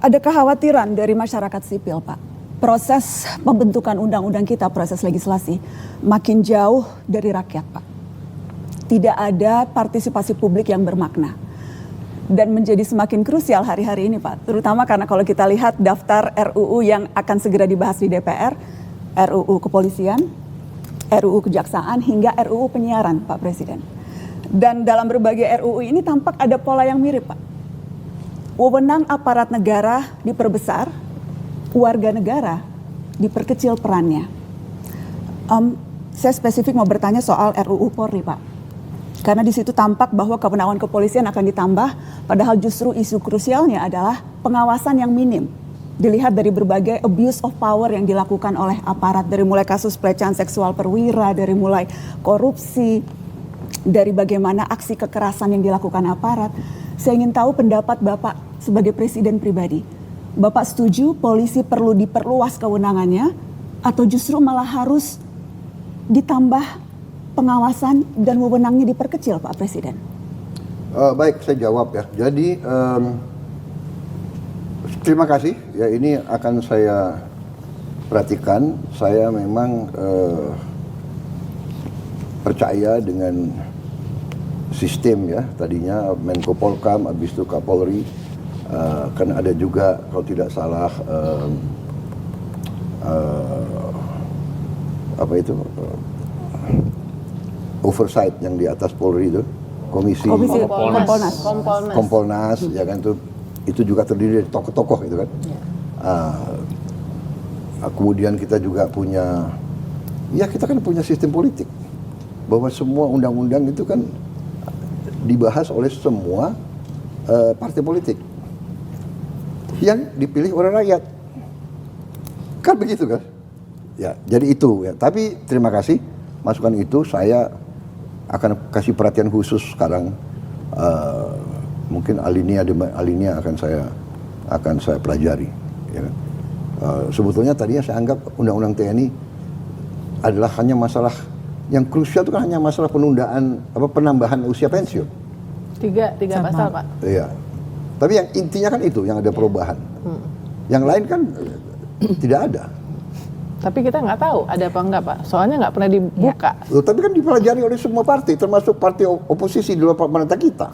Ada kekhawatiran dari masyarakat sipil, Pak. Proses pembentukan undang-undang kita, proses legislasi, makin jauh dari rakyat, Pak. Tidak ada partisipasi publik yang bermakna. Dan menjadi semakin krusial hari-hari ini, Pak. Terutama karena kalau kita lihat daftar RUU yang akan segera dibahas di DPR, RUU Kepolisian, RUU Kejaksaan, hingga RUU Penyiaran, Pak Presiden. Dan dalam berbagai RUU ini tampak ada pola yang mirip, Pak. Wewenang aparat negara diperbesar, warga negara diperkecil perannya. Saya spesifik mau bertanya soal RUU Polri, Pak. Karena di situ tampak bahwa kewenangan kepolisian akan ditambah, padahal justru isu krusialnya adalah pengawasan yang minim. Dilihat dari berbagai abuse of power yang dilakukan oleh aparat, dari mulai kasus pelecehan seksual perwira, dari mulai korupsi, dari bagaimana aksi kekerasan yang dilakukan aparat. Saya ingin tahu pendapat Bapak sebagai presiden pribadi. Bapak setuju polisi perlu diperluas kewenangannya atau justru malah harus ditambah pengawasan dan wewenangnya diperkecil, Pak Presiden? Baik, saya jawab ya. Jadi terima kasih. Ya, ini akan saya perhatikan. Saya memang percaya dengan sistem ya, tadinya Menko Polkam, habis itu Kapolri, kan ada juga kalau tidak salah oversight yang di atas Polri itu, komisi Kompolnas, ya kan, itu juga terdiri dari tokoh-tokoh itu kan. Kemudian kita juga punya, ya kita kan punya sistem politik bahwa semua undang-undang itu kan dibahas oleh semua partai politik yang dipilih oleh rakyat, kan begitu kan? Ya, jadi itu ya. Tapi terima kasih masukan itu, saya akan kasih perhatian khusus sekarang. Mungkin alinea akan saya pelajari. Ya kan? Sebetulnya tadinya saya anggap undang-undang TNI adalah hanya masalah yang krusial, itu kan hanya masalah penambahan usia pensiun. Tiga pasal, Pak. Iya. Tapi yang intinya kan itu, yang ada perubahan. Yang lain kan tidak ada. Tapi kita nggak tahu ada apa enggak, Pak. Soalnya nggak pernah dibuka. Loh, tapi kan dipelajari oleh semua partai, termasuk partai oposisi di luar pemerintah kita.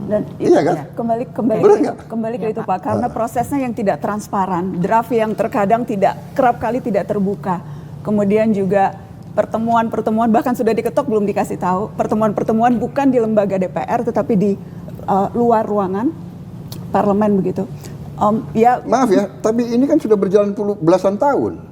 Dan iya kan? Kembali ke itu, Pak, karena prosesnya yang tidak transparan, draft yang terkadang kerap kali tidak terbuka. Kemudian juga pertemuan bahkan sudah diketok belum dikasih tahu. Pertemuan bukan di lembaga DPR tetapi di luar ruangan parlemen begitu. Maaf ya, tapi ini kan sudah berjalan belasan tahun.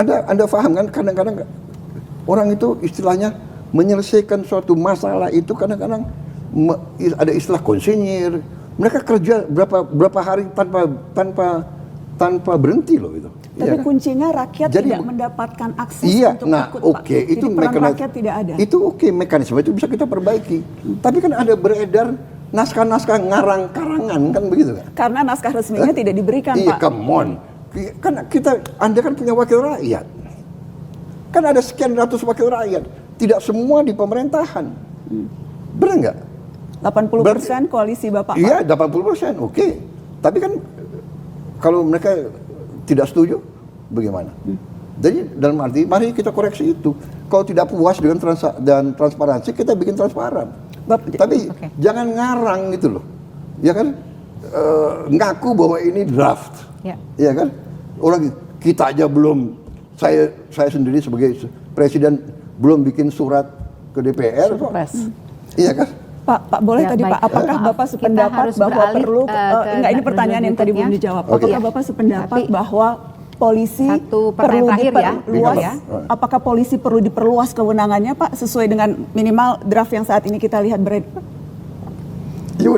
Anda paham kan, kadang-kadang orang itu istilahnya menyelesaikan suatu masalah itu kadang-kadang ada istilah konsinyir. Mereka kerja berapa hari tanpa berhenti loh itu. Tapi ya, kuncinya rakyat tidak mendapatkan akses untuk ikut, Pak. Itu peran rakyat tidak ada. Itu mekanisme itu bisa kita perbaiki. Tapi kan ada beredar naskah-naskah ngarang karangan kan begitu kan? Karena naskah resminya tidak diberikan, Pak. Iya, come on. Kan Anda kan punya wakil rakyat. Kan ada sekian ratus wakil rakyat. Tidak semua di pemerintahan. Benar nggak? 80% koalisi Bapak. Iya, 80%, oke. Tapi kan kalau mereka tidak setuju, bagaimana? Jadi dalam arti, mari kita koreksi itu. Kalau tidak puas dengan transparansi, kita bikin transparan. Tapi jangan ngarang gitu loh. Ya kan? Ngaku bahwa ini draft. Ya kan? Orang kita aja belum, saya sendiri sebagai presiden belum bikin surat ke DPR. Iya kan? Pak boleh tadi Pak, apakah Bapak sependapat bahwa perlu, enggak, ini pertanyaan yang tadi belum dijawab. Apakah Bapak sependapat bahwa polisi perlu diperluas, apakah polisi perlu diperluas kewenangannya, Pak, sesuai dengan minimal draft yang saat ini kita lihat beredar? Ya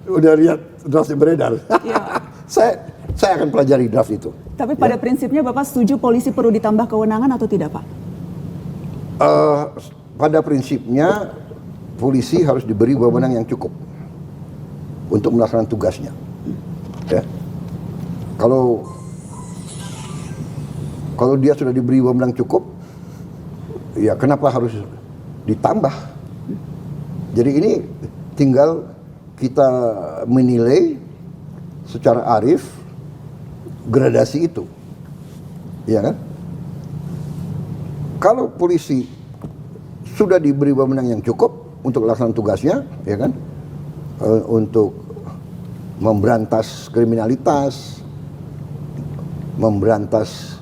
udah lihat draft yang beredar. Ya. saya akan pelajari draft itu. Tapi pada prinsipnya Bapak setuju polisi perlu ditambah kewenangan atau tidak, Pak? Pada prinsipnya polisi harus diberi wewenang yang cukup untuk melaksanakan tugasnya. Ya. Kalau dia sudah diberi wewenang cukup, ya kenapa harus ditambah? Jadi ini tinggal kita menilai secara arif gradasi itu, ya kan? Kalau polisi sudah diberi wewenang yang cukup untuk melaksanakan tugasnya, ya kan, untuk memberantas kriminalitas, memberantas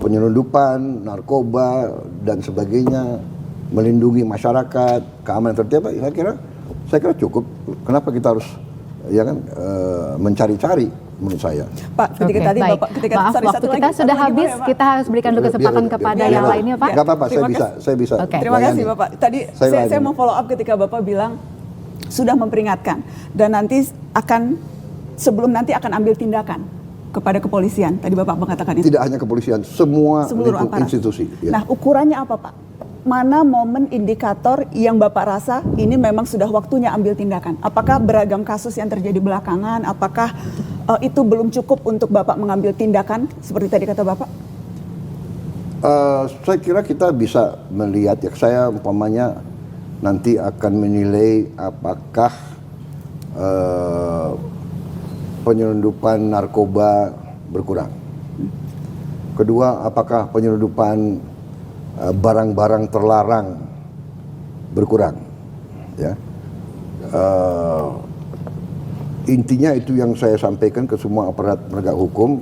penyelundupan, narkoba dan sebagainya, melindungi masyarakat, keamanan tertiba, saya kira cukup. Kenapa kita harus, ya kan, mencari-cari? Menurut saya. Pak, ketika tadi baik. Bapak, ketika Maaf, waktu kita sudah habis, kita harus berikan dulu kesempatan kepada yang lainnya, Pak. Gak apa-apa, Terima saya bisa. Oke. Terima kasih Bapak. Tadi saya mau follow up ketika Bapak bilang sudah memperingatkan dan nanti sebelum nanti akan ambil tindakan kepada kepolisian. Tadi Bapak mengatakan itu. Tidak hanya kepolisian, semua Seluruh aparat. institusi. Ya. Nah, ukurannya apa, Pak? Mana momen indikator yang Bapak rasa ini memang sudah waktunya ambil tindakan? Apakah beragam kasus yang terjadi belakangan? Apakah itu belum cukup untuk Bapak mengambil tindakan seperti tadi kata Bapak? Saya kira kita bisa melihat, ya, saya umpamanya nanti akan menilai apakah penyelundupan narkoba berkurang. Kedua, apakah penyelundupan barang-barang terlarang berkurang, ya. Intinya itu yang saya sampaikan ke semua aparat penegak hukum.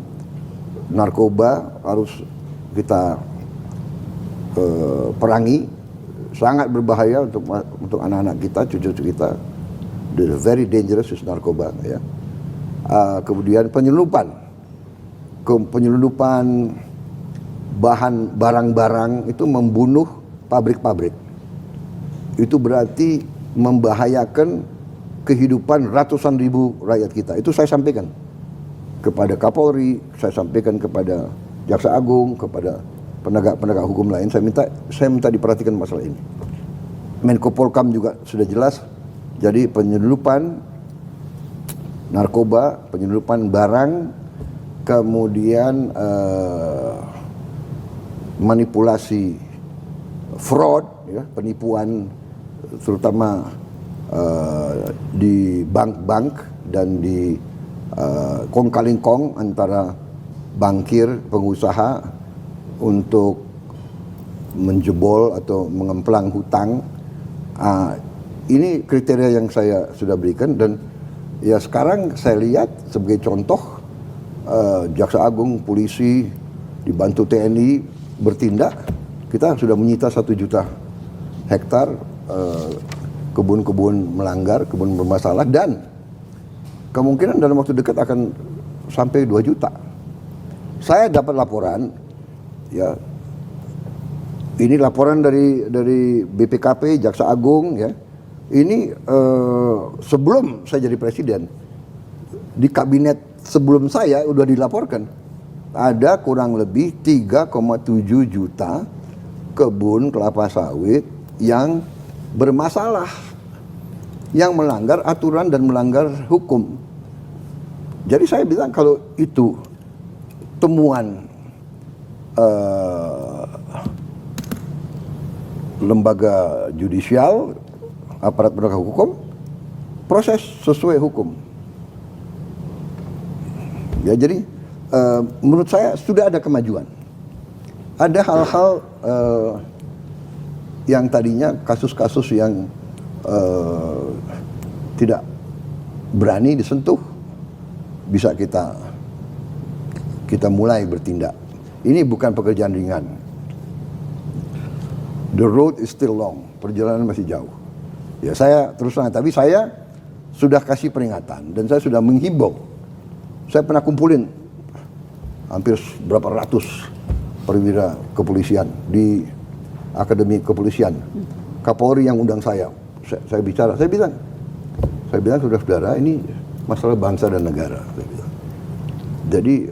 Narkoba harus kita perangi, sangat berbahaya untuk anak-anak kita, cucu-cucu kita. The very dangerous is narkoba, ya. Kemudian penyelundupan barang-barang itu membunuh pabrik-pabrik. Itu berarti membahayakan kehidupan ratusan ribu rakyat kita. Itu saya sampaikan kepada Kapolri, saya sampaikan kepada Jaksa Agung, kepada penegak-penegak hukum lain. Saya minta diperhatikan masalah ini. Menko Polkam juga sudah jelas. Jadi penyelundupan narkoba, penyelundupan barang, kemudian manipulasi, fraud, ya, penipuan, terutama di bank-bank dan di kong kaling kong antara bankir, pengusaha untuk menjebol atau mengemplang hutang. Ini kriteria yang saya sudah berikan, dan ya sekarang saya lihat sebagai contoh, Jaksa Agung, polisi dibantu TNI bertindak. Kita sudah menyita 1 juta hektar kebun-kebun melanggar, kebun bermasalah, dan kemungkinan dalam waktu dekat akan sampai 2 juta. Saya dapat laporan, ya, ini laporan dari BPKP, Jaksa Agung, ya. Ini sebelum saya jadi presiden, di kabinet sebelum saya udah dilaporkan ada kurang lebih 3,7 juta kebun kelapa sawit yang bermasalah, yang melanggar aturan dan melanggar hukum. Jadi saya bilang kalau itu temuan lembaga judisial, aparat penegak hukum, proses sesuai hukum. Ya, jadi menurut saya sudah ada kemajuan. Ada hal-hal yang tadinya kasus-kasus yang tidak berani disentuh, bisa kita mulai bertindak. Ini bukan pekerjaan ringan. The road is still long, perjalanan masih jauh. Ya, saya terus terang, tapi saya sudah kasih peringatan dan saya sudah menghimbau. Saya pernah kumpulin hampir berapa ratus perwira kepolisian di Akademi Kepolisian. Kapolri yang undang saya bicara, saya bilang saudara-saudara, ini masalah bangsa dan negara. Saya bilang. Jadi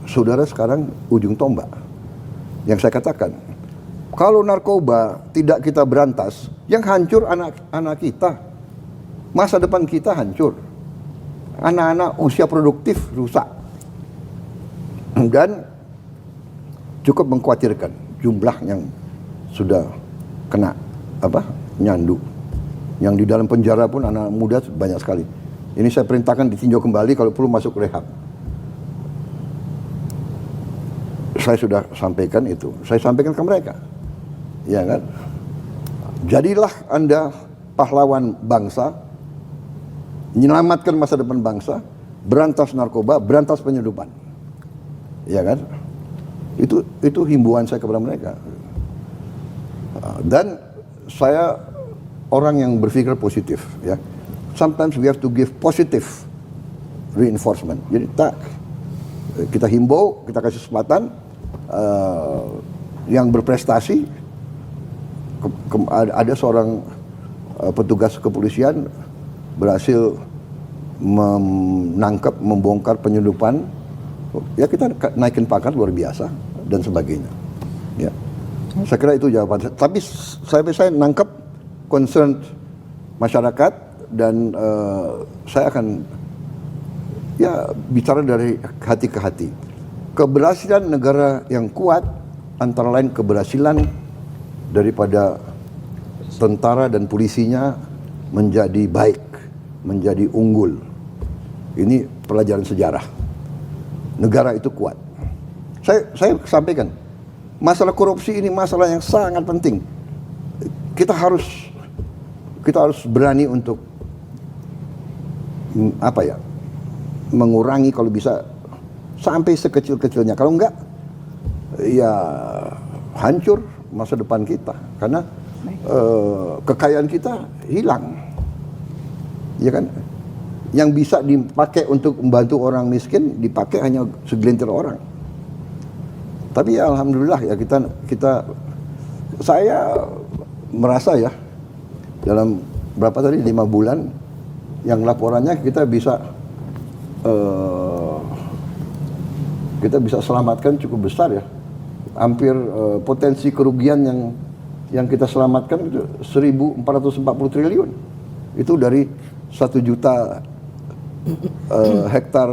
saudara sekarang ujung tombak. Yang saya katakan, kalau narkoba tidak kita berantas, yang hancur anak-anak kita, masa depan kita hancur, anak-anak usia produktif rusak. Dan cukup mengkhawatirkan jumlah yang sudah kena nyandu. Yang di dalam penjara pun anak muda banyak sekali. Ini saya perintahkan ditinjau kembali kalau perlu masuk rehab. Saya sudah sampaikan itu. Saya sampaikan ke mereka. Ya kan? Jadilah Anda pahlawan bangsa, menyelamatkan masa depan bangsa, berantas narkoba, berantas penyeludupan. Ya kan? Itu himbauan saya kepada mereka. Dan saya orang yang berpikir positif, ya. Sometimes we have to give positive reinforcement. Jadi kita himbau, kita kasih kesempatan yang berprestasi. Ada seorang petugas kepolisian berhasil menangkap, membongkar penyeludupan. Ya kita naikin pangkat luar biasa dan sebagainya. Ya, saya kira itu jawaban. Tapi saya nangkap concern masyarakat dan saya akan ya bicara dari hati ke hati. Keberhasilan negara yang kuat antara lain keberhasilan daripada tentara dan polisinya menjadi baik, menjadi unggul. Ini pelajaran sejarah. Negara itu kuat. Saya sampaikan, masalah korupsi ini masalah yang sangat penting. Kita harus berani untuk mengurangi kalau bisa sampai sekecil-kecilnya. Kalau enggak, ya hancur masa depan kita karena kekayaan kita hilang, ya kan? Yang bisa dipakai untuk membantu orang miskin dipakai hanya segelintir orang. Tapi ya alhamdulillah ya saya merasa ya dalam berapa tadi 5 bulan yang laporannya kita bisa selamatkan cukup besar ya. Hampir potensi kerugian yang kita selamatkan itu 1.440 triliun. Itu dari 1 juta hektar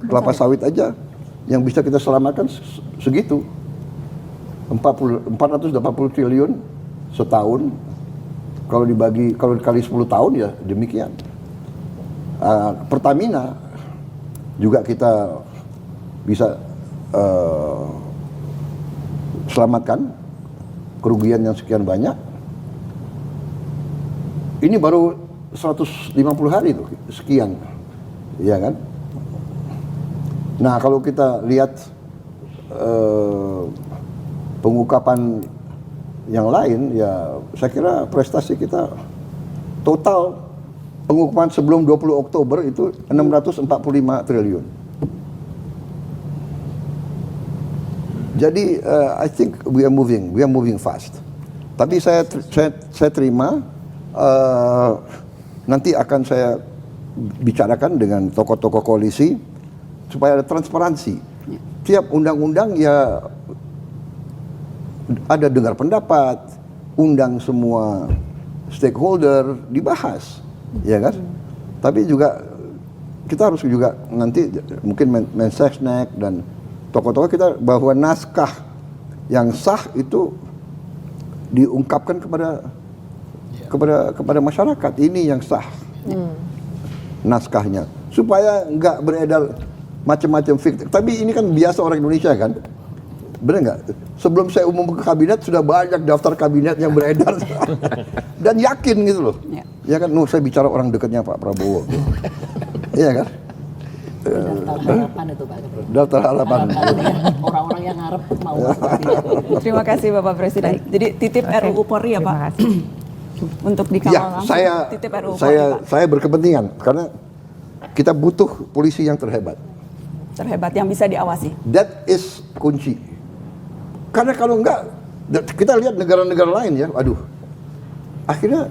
kelapa sawit aja yang bisa kita selamatkan segitu. 480 triliun setahun. Kalau dikali 10 tahun ya demikian. Pertamina juga kita bisa selamatkan kerugian yang sekian banyak. Ini baru 150 hari tuh sekian, ya kan? Nah kalau kita lihat pengungkapan yang lain, ya saya kira prestasi kita total pengungkapan sebelum 20 Oktober itu 645 triliun. Jadi I think we are moving fast. Tapi saya terima nanti akan saya bicarakan dengan tokoh-tokoh koalisi supaya ada transparansi. Tiap undang-undang ya ada dengar pendapat, undang semua stakeholder dibahas, ya kan? Tapi juga kita harus juga nanti mungkin Mensesnek dan tokoh-tokoh kita bahwa naskah yang sah itu diungkapkan kepada masyarakat, ini yang sah naskahnya supaya nggak beredar macam-macam fiktif. Tapi ini kan biasa orang Indonesia kan, benar nggak? Sebelum saya umum ke kabinet sudah banyak daftar kabinet yang beredar dan yakin gitu loh, ya kan? Saya bicara orang dekatnya Pak Prabowo, iya kan? Daftar harapan itu Pak. Daftar harapan. Orang-orang yang harap mau. Terima kasih Bapak Presiden. Jadi titip RUU Polri ya Pak. Untuk dikawal langsung. Titip RUU Polri, Pak. Saya berkepentingan karena kita butuh polisi yang terhebat. Terhebat yang bisa diawasi. That is kunci. Karena kalau enggak, kita lihat negara-negara lain ya, akhirnya,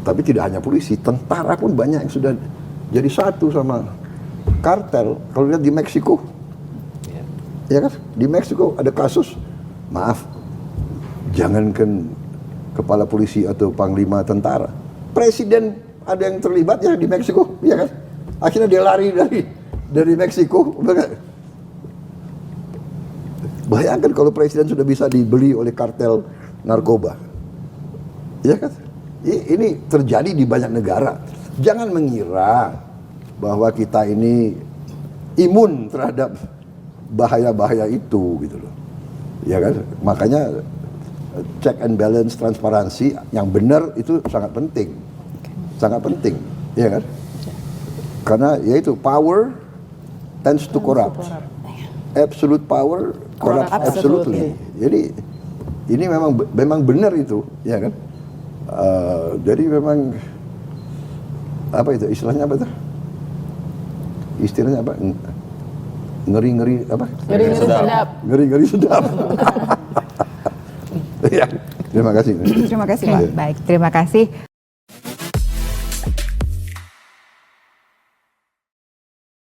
tapi tidak hanya polisi, tentara pun banyak yang sudah jadi satu sama kartel. Kalau lihat di Meksiko, ya kan, di Meksiko ada kasus, maaf, jangankan kepala polisi atau panglima tentara, presiden ada yang terlibat ya di Meksiko, ya kan, akhirnya dia lari dari Meksiko. Bayangkan kalau presiden sudah bisa dibeli oleh kartel narkoba, ya kan? Ini terjadi di banyak negara. Jangan mengira bahwa kita ini imun terhadap bahaya-bahaya itu gitu loh. Ya kan? Makanya check and balance, transparansi yang benar itu sangat penting. Sangat penting, ya kan? Karena yaitu power tends to corrupt. Absolute power corrupt absolutely. Jadi ini memang benar itu, ya kan? Jadi memang apa itu istilahnya apa itu? Istilahnya apa? Ngeri-ngeri apa? Ngeri-ngeri sedap. Ngeri-ngeri sedap. Ya, terima kasih. Terima kasih Pak. Baik, terima kasih.